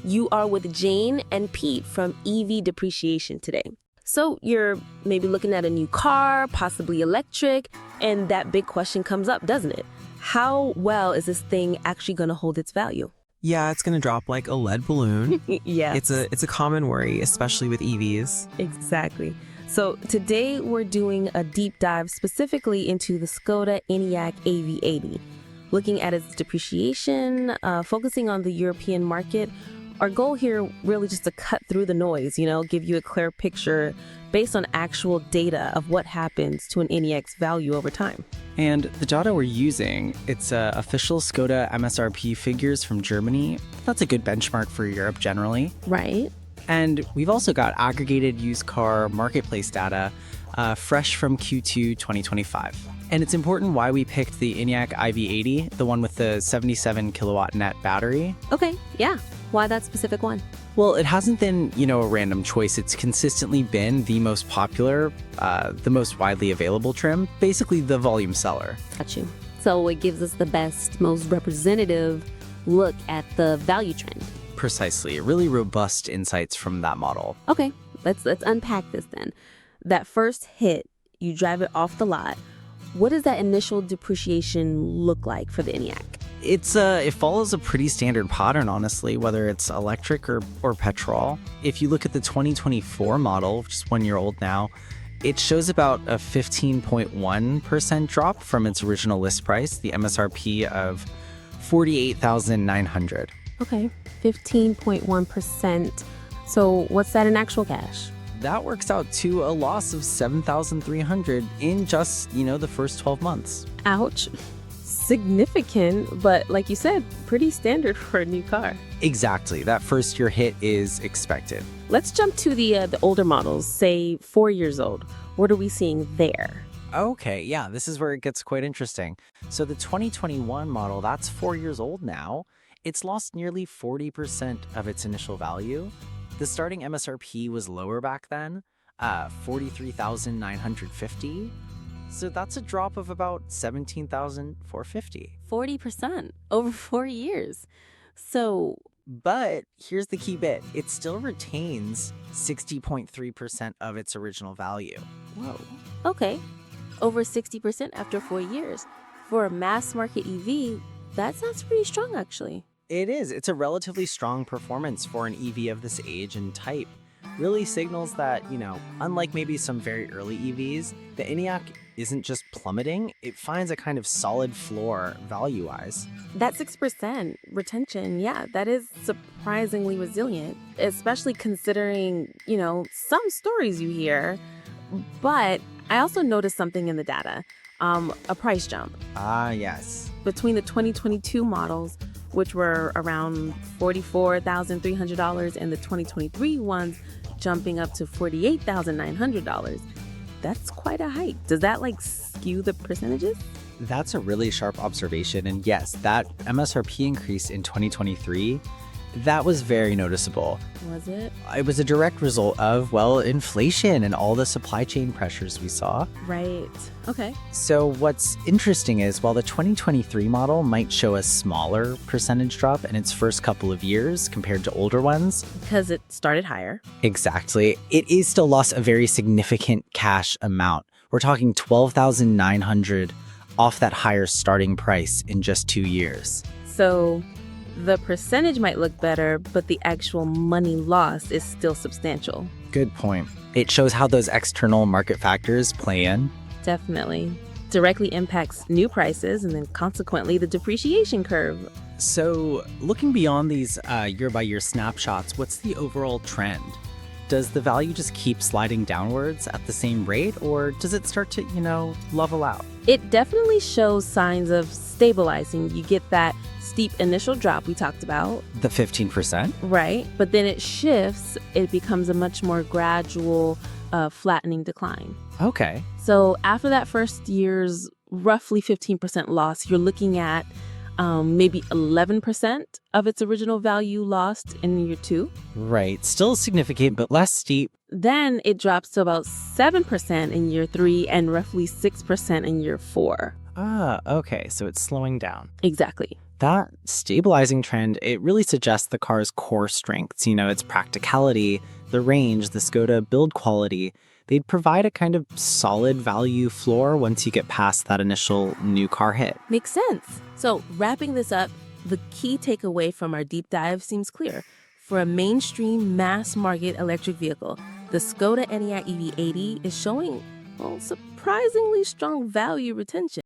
You are with Jane and Pete from EV Depreciation today. So you're maybe looking at a new car, possibly electric, and that big question comes up, doesn't it? How well is this thing actually going to hold its value? Yeah, it's going to drop like a lead balloon. Yeah. It's a common worry, especially with EVs. Exactly. So today we're doing a deep dive specifically into the Skoda Enyaq AV80, looking at its depreciation, focusing on the European market. Our goal here really just to cut through the noise, give you a clear picture based on actual data of what happens to an Enyaq's value over time. And the data we're using, it's official Skoda MSRP figures from Germany. That's a good benchmark for Europe generally. Right. And we've also got aggregated used car marketplace data fresh from Q2 2025. And it's important why we picked the Enyaq iV80, the one with the 77 kilowatt net battery. Okay, yeah. Why that specific one? Well, it hasn't been, a random choice. It's consistently been the most popular, the most widely available trim, basically the volume seller. Got you. So it gives us the best, most representative look at the value trend. Precisely. Really robust insights from that model. Okay, let's unpack this then. That first hit, you drive it off the lot. What does that initial depreciation look like for the Enyaq? It follows a pretty standard pattern, honestly, whether it's electric or petrol. If you look at the 2024 model, which is 1 year old now, it shows about a 15.1% drop from its original list price, the MSRP of $48,900. Okay, 15.1%. So what's that in actual cash? That works out to a loss of $7,300 in just, the first 12 months. Ouch. Significant, but like you said, pretty standard for a new car. Exactly. That first year hit is expected. Let's jump to the older models, say 4 years old. What are we seeing there? Okay, yeah, this is where it gets quite interesting. So the 2021 model, that's 4 years old now. It's lost nearly 40% of its initial value. The starting MSRP was lower back then, $43,950. So that's a drop of about $17,450. 40% over 4 years. So, but here's the key bit. It still retains 60.3% of its original value. Whoa. Okay. Over 60% after 4 years. For a mass market EV, that sounds pretty strong, actually. It is. It's a relatively strong performance for an EV of this age and type. Really signals that, unlike maybe some very early EVs, the Enyaq isn't just plummeting, it finds a kind of solid floor value-wise. That 6% retention, yeah, that is surprisingly resilient, especially considering, some stories you hear. But I also noticed something in the data, a price jump. Ah, yes. Between the 2022 models, which were around $44,300, and the 2023 ones jumping up to $48,900. That's quite a hike. Does that skew the percentages? That's a really sharp observation. And yes, that MSRP increase in 2023, that was very noticeable. Was it? It was a direct result of, inflation and all the supply chain pressures we saw. Right. Okay. So what's interesting is while the 2023 model might show a smaller percentage drop in its first couple of years compared to older ones. Because it started higher. Exactly. It is still lost a very significant cash amount. We're talking $12,900 off that higher starting price in just 2 years. So the percentage might look better, but the actual money lost is still substantial. Good point. It shows how those external market factors play in. Definitely. Directly impacts new prices and then consequently the depreciation curve. So looking beyond these year-by-year snapshots, what's the overall trend? Does the value just keep sliding downwards at the same rate, or does it start to, level out? It definitely shows signs of stabilizing. You get that steep initial drop we talked about. The 15%? Right. But then it shifts. It becomes a much more gradual, flattening decline. Okay. So after that first year's roughly 15% loss, you're looking at maybe 11% of its original value lost in year 2. Right. Still significant, but less steep. Then it drops to about 7% in year 3 and roughly 6% in year 4. Ah, okay. So it's slowing down. Exactly. That stabilizing trend, it really suggests the car's core strengths, its practicality, the range, the Skoda build quality. They'd provide a kind of solid value floor once you get past that initial new car hit. Makes sense. So, wrapping this up, the key takeaway from our deep dive seems clear. For a mainstream mass market electric vehicle, the Skoda Enyaq EV80 is showing, well, surprisingly strong value retention.